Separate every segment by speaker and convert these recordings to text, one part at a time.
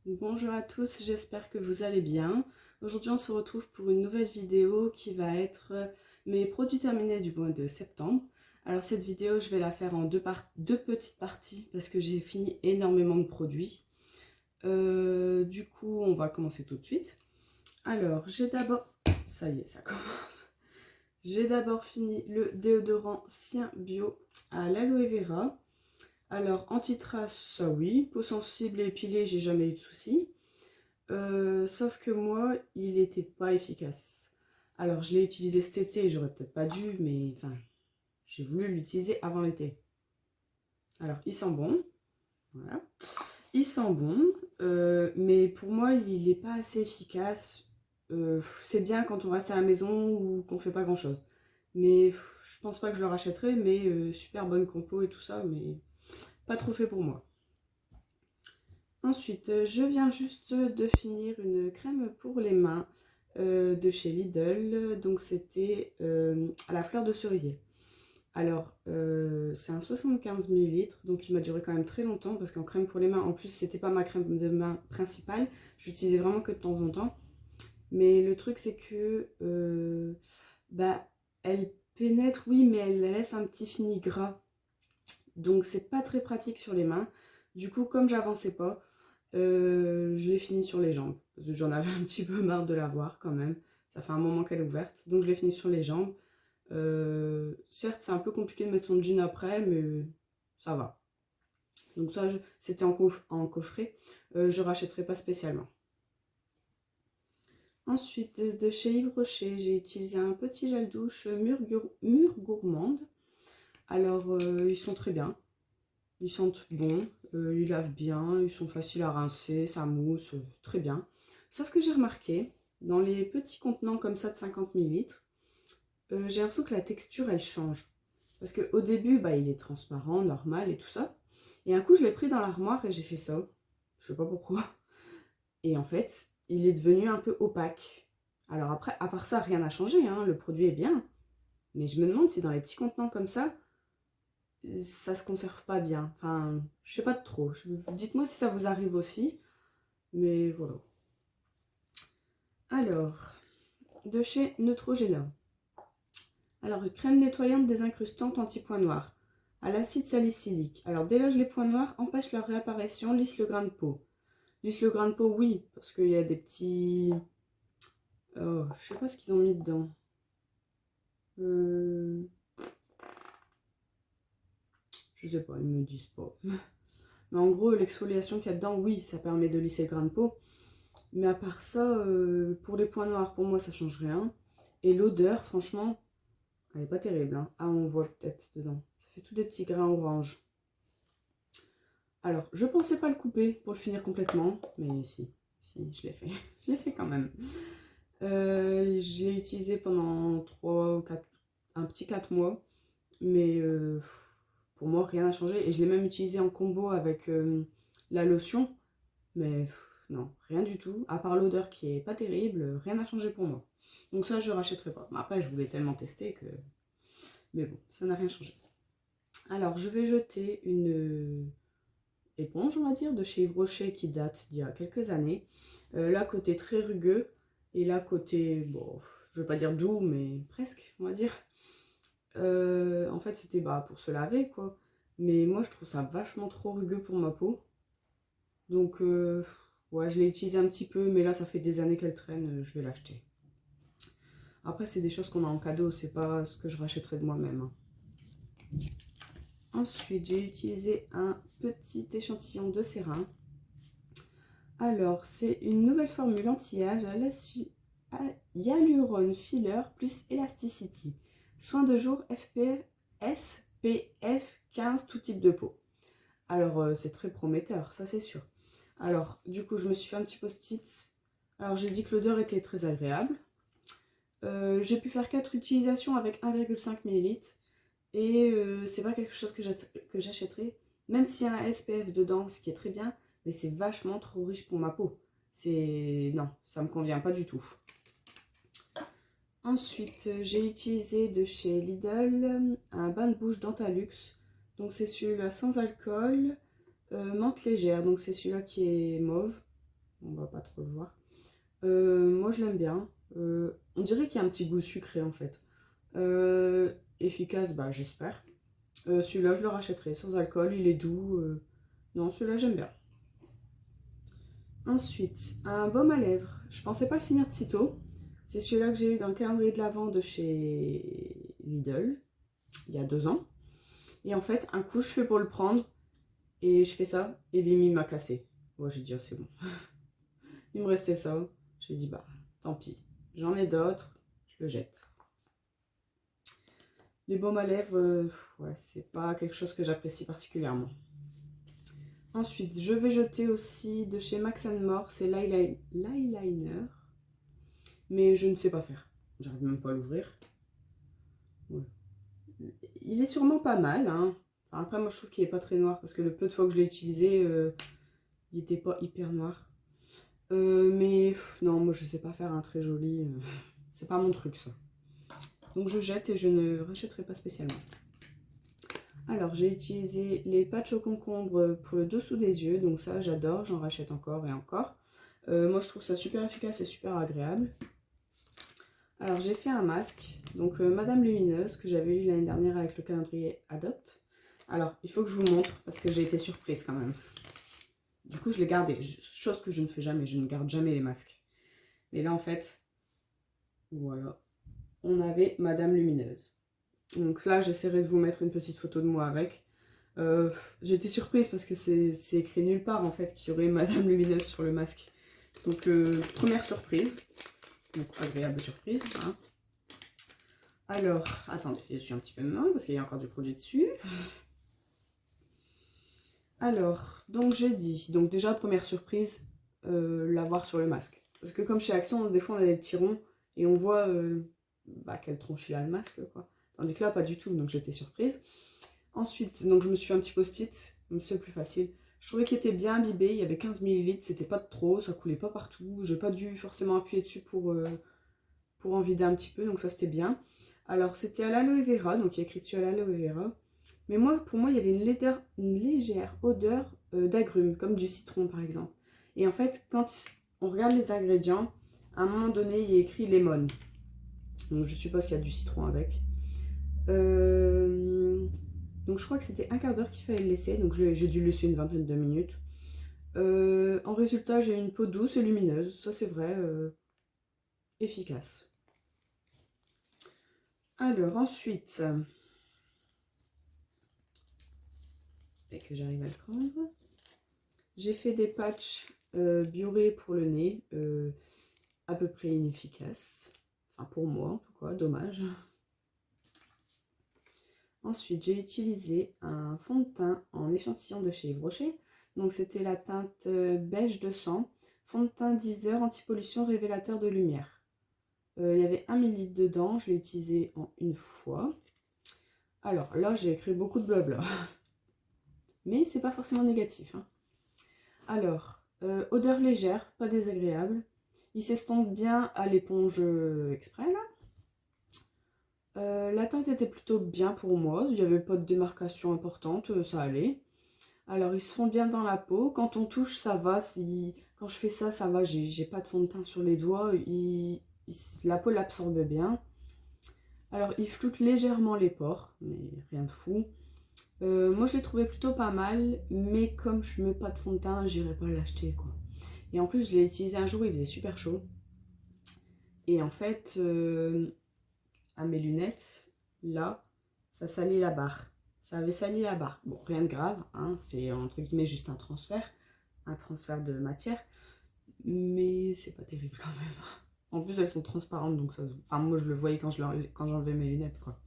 Speaker 1: Bonjour à tous, j'espère que vous allez bien. Aujourd'hui on se retrouve pour une nouvelle vidéo qui va être mes produits terminés du mois de septembre. Alors cette vidéo je vais la faire en deux petites parties parce que j'ai fini énormément de produits. Du coup on va commencer tout de suite. Alors j'ai d'abord... Ça y est, ça commence. J'ai d'abord fini le déodorant Sien Bio à l'aloe vera. Alors anti-trace, ça oui, peau sensible et épilée, j'ai jamais eu de soucis. Sauf que moi, il n'était pas efficace. Alors, je l'ai utilisé cet été, j'aurais peut-être pas dû, mais enfin, j'ai voulu l'utiliser avant l'été. Alors, il sent bon, voilà. Il sent bon, mais pour moi, il n'est pas assez efficace. C'est bien quand on reste à la maison ou qu'on fait pas grand-chose. Mais je pense pas que je le rachèterai, mais super bonne compo et tout ça, mais pas trop fait pour moi. Ensuite, je viens juste de finir une crème pour les mains de chez Lidl. Donc c'était à la fleur de cerisier. Alors, c'est un 75 millilitres, donc il m'a duré quand même très longtemps parce qu'en crème pour les mains, en plus, c'était pas ma crème de main principale. J'utilisais vraiment que de temps en temps. Mais le truc, c'est que bah, elle pénètre, oui, mais elle laisse un petit fini gras. Donc, c'est pas très pratique sur les mains. Du coup, comme j'avançais pas, je l'ai fini sur les jambes. Parce que j'en avais un petit peu marre de la voir quand même. Ça fait un moment qu'elle est ouverte. Donc je l'ai fini sur les jambes. Certes, c'est un peu compliqué de mettre son jean après, mais ça va. Donc ça, c'était en coffret. Je rachèterai pas spécialement. Ensuite, de chez Yves Rocher, j'ai utilisé un petit gel douche Mûre Gourmande. Alors, ils sont très bien. Ils sentent bon, ils lavent bien, ils sont faciles à rincer, ça mousse, très bien. Sauf que j'ai remarqué, dans les petits contenants comme ça de 50 millilitres, j'ai l'impression que la texture elle change. Parce qu'au début, bah, il est transparent, normal et tout ça. Et un coup, je l'ai pris dans l'armoire et j'ai fait ça. Je sais pas pourquoi. Et en fait, il est devenu un peu opaque. Alors après, à part ça, rien n'a changé, hein, le produit est bien. Mais je me demande si dans les petits contenants comme ça se conserve pas bien. Enfin, je sais pas trop. Dites-moi si ça vous arrive aussi. Mais voilà. Alors, de chez Neutrogena. Alors, une crème nettoyante désincrustante anti-points noirs à l'acide salicylique. Alors, déloge les points noirs, empêche leur réapparition, lisse le grain de peau. Lisse le grain de peau, oui, parce qu'il y a des petits... Oh, je sais pas ce qu'ils ont mis dedans. Je sais pas, ils me disent pas. Mais en gros, l'exfoliation qu'il y a dedans, oui, ça permet de lisser le grain de peau. Mais à part ça, pour les points noirs, pour moi, ça change rien. Et l'odeur, franchement, elle est pas terrible. Hein. Ah, on voit peut-être dedans. Ça fait tous des petits grains orange. Alors, je pensais pas le couper pour le finir complètement. Mais si, je l'ai fait. Je l'ai fait quand même. Je l'ai utilisé pendant 3 ou 4, un petit 4 mois. Mais pour moi, rien n'a changé. Et je l'ai même utilisé en combo avec la lotion. Mais non, rien du tout. À part l'odeur qui est pas terrible, rien n'a changé pour moi. Donc ça, je rachèterai pas. Mais après, je voulais tellement tester que... Mais bon, ça n'a rien changé. Alors, je vais jeter une éponge, on va dire, de chez Yves Rocher qui date d'il y a quelques années. Là, côté très rugueux. Et là, côté, bon, je veux pas dire doux, mais presque, on va dire. En fait, c'était bah, pour se laver, quoi. Mais moi, je trouve ça vachement trop rugueux pour ma peau. Donc, ouais, je l'ai utilisé un petit peu, mais là, ça fait des années qu'elle traîne, je vais l'acheter. Après, c'est des choses qu'on a en cadeau, c'est pas ce que je rachèterais de moi-même. Hein. Ensuite, j'ai utilisé un petit échantillon de sérum. Alors, c'est une nouvelle formule anti-âge à Hyaluron Filler plus Elasticity. Soin de jour SPF 15, tout type de peau. Alors, c'est très prometteur, ça c'est sûr. Alors, du coup, je me suis fait un petit post-it. Alors, j'ai dit que l'odeur était très agréable. J'ai pu faire 4 utilisations avec 1,5 ml. Et c'est pas quelque chose que j'achèterai. Même s'il y a un SPF dedans, ce qui est très bien. Mais c'est vachement trop riche pour ma peau. Non, ça me convient pas du tout. Ensuite, j'ai utilisé de chez Lidl un bain de bouche Dentalux. Donc c'est celui-là sans alcool, menthe légère. Donc c'est celui-là qui est mauve. on va pas trop le voir. Moi je l'aime bien. On dirait qu'il y a un petit goût sucré en fait. Efficace, bah j'espère. Celui-là je le rachèterai sans alcool, il est doux. Non, celui-là j'aime bien. Ensuite, un baume à lèvres. Je pensais pas le finir de sitôt. C'est celui-là que j'ai eu dans le calendrier de l'Avent de chez Lidl, il y a 2 ans. Et en fait, un coup je fais pour le prendre, et je fais ça, et bim, il m'a cassé. Ouais, j'ai dit, oh, c'est bon. Il me restait ça. J'ai dit, bah, tant pis. J'en ai d'autres, je le jette. Les baumes à lèvres, ouais, c'est pas quelque chose que j'apprécie particulièrement. Ensuite, je vais jeter aussi de chez Max More, c'est l'eyeliner. Mais je ne sais pas faire. J'arrive même pas à l'ouvrir. Ouais. Il est sûrement pas mal, hein. Enfin, après, moi, je trouve qu'il est pas très noir, parce que le peu de fois que je l'ai utilisé, il était pas hyper noir. Mais non, moi, je sais pas faire un très joli. C'est pas mon truc, ça. Donc, je jette et je ne rachèterai pas spécialement. Alors, j'ai utilisé les patchs au concombre pour le dessous des yeux. Donc ça, j'adore. J'en rachète encore et encore. Moi, je trouve ça super efficace et super agréable. Alors, j'ai fait un masque. Donc, Madame Lumineuse, que j'avais eu l'année dernière avec le calendrier Adopt. Alors, il faut que je vous montre parce que j'ai été surprise quand même. Du coup, je l'ai gardé. Chose que je ne fais jamais. Je ne garde jamais les masques. Mais là, en fait, voilà. On avait Madame Lumineuse. Donc là, j'essaierai de vous mettre une petite photo de moi avec. J'ai été surprise parce que c'est écrit nulle part en fait qu'il y aurait Madame Lumineuse sur le masque. Donc première surprise. Donc agréable surprise. Hein. Alors, attendez, je suis un petit peu main parce qu'il y a encore du produit dessus. Alors, donc j'ai dit, donc déjà première surprise, l'avoir sur le masque. Parce que comme chez Action, des fois on a des petits ronds et on voit quelle tronche il a le masque quoi. Tandis que là pas du tout, donc j'étais surprise. Ensuite, donc je me suis fait un petit post-it, c'est le plus facile. Je trouvais qu'il était bien imbibé, il y avait 15 ml, c'était pas trop, ça coulait pas partout. J'ai pas dû forcément appuyer dessus pour en vider un petit peu, donc ça c'était bien. Alors c'était à l'aloe vera, donc il y a écrit dessus à l'aloe vera. Mais moi, pour moi, il y avait une légère odeur d'agrumes, comme du citron par exemple. Et en fait, quand on regarde les ingrédients, à un moment donné, il y a écrit lemon. Donc je suppose qu'il y a du citron avec. Donc je crois que c'était un quart d'heure qu'il fallait le laisser, donc j'ai dû le laisser une vingtaine de minutes. En résultat, j'ai une peau douce et lumineuse, ça c'est vrai, efficace. Alors ensuite, et que j'arrive à le prendre, j'ai fait des patchs Bioré pour le nez, à peu près inefficaces, enfin pour moi en tout cas, dommage. Ensuite, j'ai utilisé un fond de teint en échantillon de chez Yves Rocher. Donc, c'était la teinte beige 200. Fond de teint 10 heures, anti-pollution, révélateur de lumière. Il y avait 1 ml dedans. Je l'ai utilisé en une fois. Alors, là, j'ai écrit beaucoup de blabla. Mais c'est pas forcément négatif. Hein. Alors, odeur légère, pas désagréable. Il s'estompe bien à l'éponge exprès, là. La teinte était plutôt bien pour moi, il n'y avait pas de démarcation importante, ça allait. Alors ils se font bien dans la peau, quand on touche ça va, quand je fais ça, ça va, j'ai pas de fond de teint sur les doigts, la peau l'absorbe bien. Alors ils floutent légèrement les pores, mais rien de fou. Moi je l'ai trouvé plutôt pas mal, mais comme je mets pas de fond de teint, j'irai pas l'acheter quoi. Et en plus je l'ai utilisé un jour, il faisait super chaud. Et en fait, à mes lunettes, là, ça salit la barre. Ça avait sali la barre. Bon, rien de grave, hein, c'est entre guillemets juste un transfert de matière, mais c'est pas terrible quand même. En plus, elles sont transparentes, donc ça se... Enfin, moi, je le voyais quand j'enlevais mes lunettes, quoi.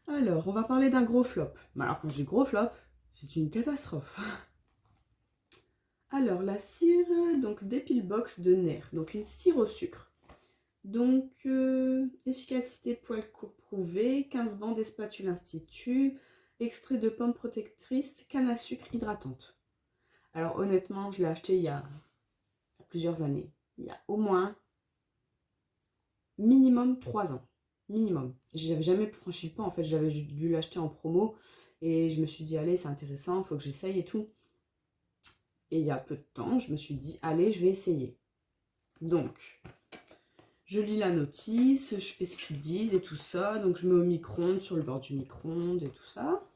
Speaker 1: Alors, on va parler d'un gros flop. Alors, quand je dis gros flop, c'est une catastrophe. Alors, la cire, donc, d'Epilbox de Nair. Donc, une cire au sucre. Donc, efficacité poil court prouvée, 15 bandes et spatule institut, extrait de pomme protectrice, canne à sucre hydratante. Alors honnêtement, je l'ai acheté il y a plusieurs années. Il y a au moins minimum 3 ans. Minimum. J'avais jamais franchi le pas, en fait, j'avais dû l'acheter en promo et je me suis dit, allez, c'est intéressant, il faut que j'essaye et tout. Et il y a peu de temps, je me suis dit, allez, je vais essayer. Donc, je lis la notice, je fais ce qu'ils disent et tout ça. Donc, je mets au micro-ondes, sur le bord du micro-ondes et tout ça.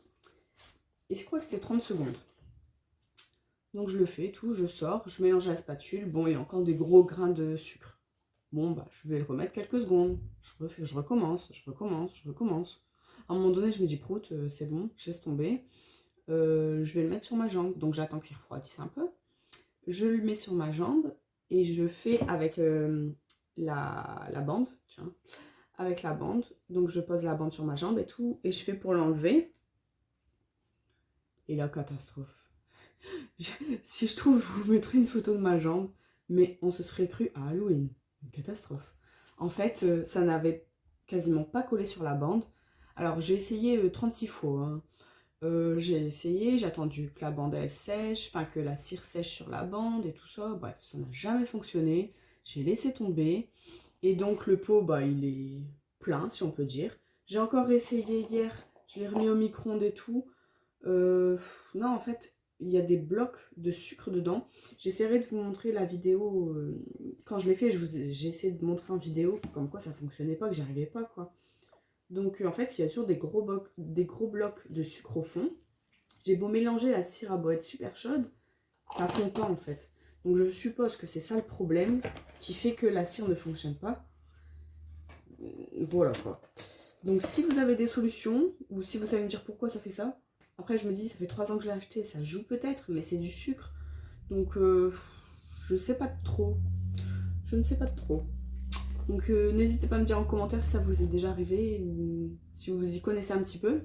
Speaker 1: Et je crois que c'était 30 secondes. Donc, je le fais, tout, je sors, je mélange à la spatule. Bon, il y a encore des gros grains de sucre. Bon, bah, je vais le remettre quelques secondes. Je recommence. À un moment donné, je me dis, prout, c'est bon, je laisse tomber. Je vais le mettre sur ma jambe. Donc, j'attends qu'il refroidisse un peu. Je le mets sur ma jambe et je fais avec la bande, tiens, avec la bande. Donc, je pose la bande sur ma jambe et tout. Et je fais pour l'enlever. Et la catastrophe. Si je trouve, je vous mettrai une photo de ma jambe. Mais on se serait cru à Halloween. Une catastrophe. En fait, ça n'avait quasiment pas collé sur la bande. Alors, j'ai essayé 36 fois. Hein. J'ai essayé, j'ai attendu que la bande elle sèche, enfin que la cire sèche sur la bande et tout ça. Bref, ça n'a jamais fonctionné. J'ai laissé tomber. Et donc, le pot, bah, il est plein, si on peut dire. J'ai encore essayé hier. Je l'ai remis au micro-ondes et tout. Non, en fait, il y a des blocs de sucre dedans. J'essaierai de vous montrer la vidéo. Quand je l'ai fait, j'ai essayé de montrer en vidéo comme quoi ça fonctionnait pas, que j'y arrivais pas, quoi. Donc, en fait, il y a toujours des gros blocs de sucre au fond. J'ai beau mélanger, la cire a beau être super chaude, ça fond pas, en fait. Donc, je suppose que c'est ça le problème qui fait que la cire ne fonctionne pas. Voilà, quoi. Donc, si vous avez des solutions, ou si vous savez me dire pourquoi ça fait ça, après, je me dis, ça fait 3 ans que je l'ai acheté, ça joue peut-être, mais c'est du sucre. Donc, je sais pas trop. Je ne sais pas trop. Donc, n'hésitez pas à me dire en commentaire si ça vous est déjà arrivé ou si vous y connaissez un petit peu.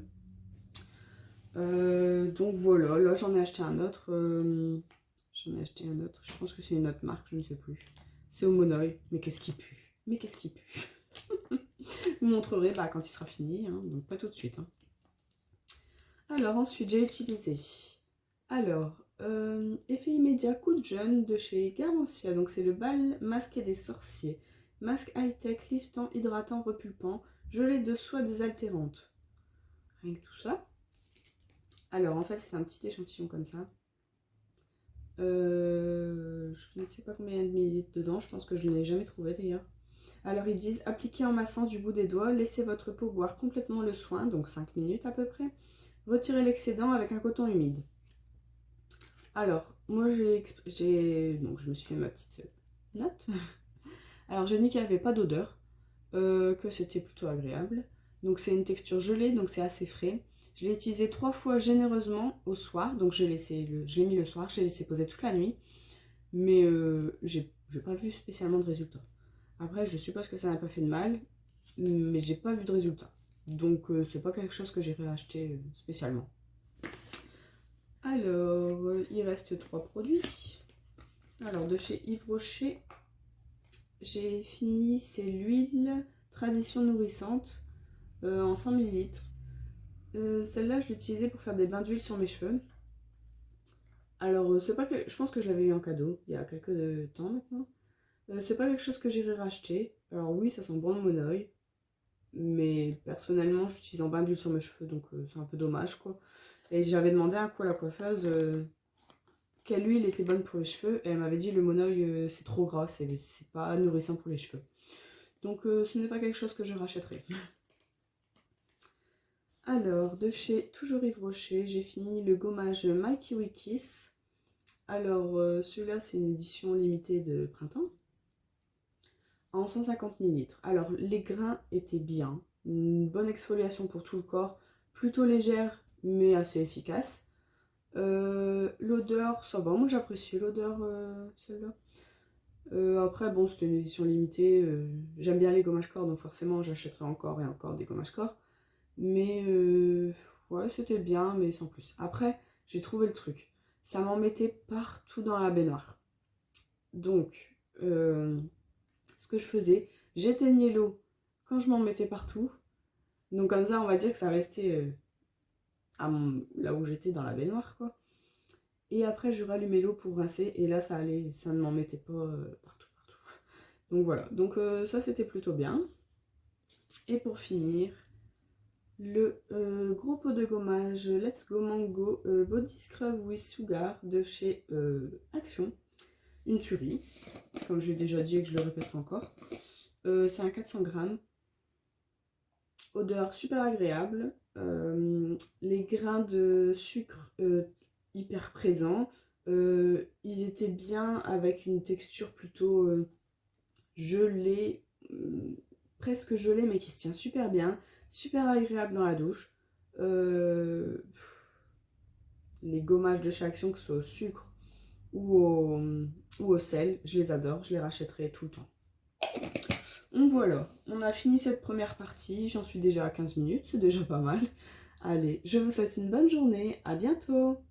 Speaker 1: Donc, voilà. Là, j'en ai acheté un autre. Je pense que c'est une autre marque, je ne sais plus. C'est Homonoy. Mais qu'est-ce qui pue? Mais qu'est-ce qui pue? Je vous montrerai bah, quand il sera fini. Hein, donc, pas tout de suite. Hein. Alors ensuite j'ai utilisé effet immédiat coup de jeûne de chez Garancia, donc c'est le bal masqué des sorciers, masque high-tech, liftant, hydratant, repulpant, gelée de soie désaltérante, rien que tout ça. Alors en fait c'est un petit échantillon comme ça, je ne sais pas combien il y a de millilitres dedans, je pense que je ne l'ai jamais trouvé d'ailleurs. Alors ils disent appliquez en massant du bout des doigts, laissez votre peau boire complètement le soin, donc 5 minutes à peu près. Retirez l'excédent avec un coton humide. Alors, moi donc je me suis fait ma petite note. Alors j'ai dit qu'il n'y avait pas d'odeur, que c'était plutôt agréable. Donc c'est une texture gelée, donc c'est assez frais. Je l'ai utilisé 3 fois généreusement au soir, donc je l'ai mis le soir, je l'ai laissé poser toute la nuit. Mais j'ai pas vu spécialement de résultat. Après, je suppose que ça n'a pas fait de mal, mais j'ai pas vu de résultat. Donc c'est pas quelque chose que j'irai acheter spécialement. Alors, il reste 3 produits. Alors, de chez Yves Rocher, j'ai fini, c'est l'huile Tradition Nourrissante en 100 ml. Celle-là, je l'ai utilisée pour faire des bains d'huile sur mes cheveux. Alors, c'est pas que... je pense que je l'avais eu en cadeau il y a quelques temps maintenant. C'est pas quelque chose que j'irai racheter. Alors oui, ça sent bon le monoeil. Mais personnellement, j'utilise en bain d'huile sur mes cheveux, donc c'est un peu dommage, quoi. Et j'avais demandé à quoi la coiffeuse quelle huile était bonne pour les cheveux. Et elle m'avait dit le monoeil, c'est trop gras, c'est pas nourrissant pour les cheveux. Donc ce n'est pas quelque chose que je rachèterai. Alors, de chez toujours Yves Rocher, j'ai fini le gommage My Kiwi Kiss. Alors, celui-là, c'est une édition limitée de printemps. En 150 ml. Alors, les grains étaient bien. Une bonne exfoliation pour tout le corps. Plutôt légère, mais assez efficace. L'odeur, ça va. Moi, j'apprécie l'odeur, celle-là. Après, bon, c'était une édition limitée. J'aime bien les gommages corps, donc forcément, j'achèterai encore et encore des gommages corps. Mais, ouais, c'était bien, mais sans plus. Après, j'ai trouvé le truc. Ça m'en mettait partout dans la baignoire. Donc, ce que je faisais, j'éteignais l'eau quand je m'en mettais partout. Donc comme ça, on va dire que ça restait là où j'étais dans la baignoire, quoi. Et après, je rallumais l'eau pour rincer. Et là, ça allait, ça ne m'en mettait pas partout. Donc voilà. Donc ça, c'était plutôt bien. Et pour finir, le gros pot de gommage Let's Go Mango Body Scrub with Sugar de chez Action. Une tuerie, comme j'ai déjà dit et que je le répète encore. C'est un 400 grammes. Odeur super agréable. Les grains de sucre hyper présents. Ils étaient bien avec une texture plutôt gelée, presque gelée, mais qui se tient super bien. Super agréable dans la douche. Les gommages de chez Action, que ce soit au sucre ou au sel, je les adore, je les rachèterai tout le temps. Donc voilà, on a fini cette première partie, j'en suis déjà à 15 minutes, c'est déjà pas mal. Allez, je vous souhaite une bonne journée, à bientôt!